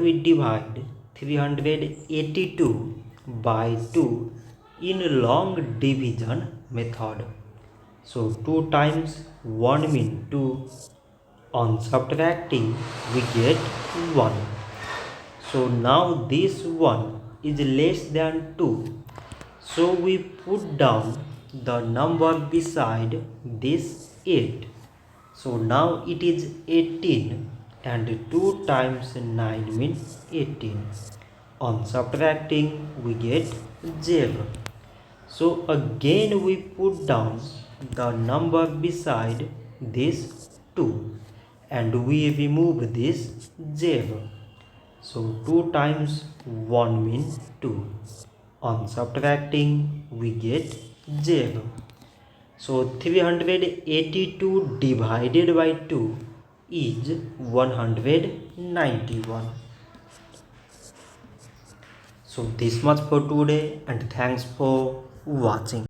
we divide 382 by 2 in long division method. So 2 times 1 mean 2. On subtracting we get 1. So now this 1 is less than 2. So we put down the number beside this 8. So now it is 18 and 2 times 9 means 18. On subtracting we get 0. So again we put down the number beside this 2 and we remove this 0. So 2 times 1 means 2. On subtracting we get 0. So 382 divided by 2 is 191. So this much for today and thanks for watching.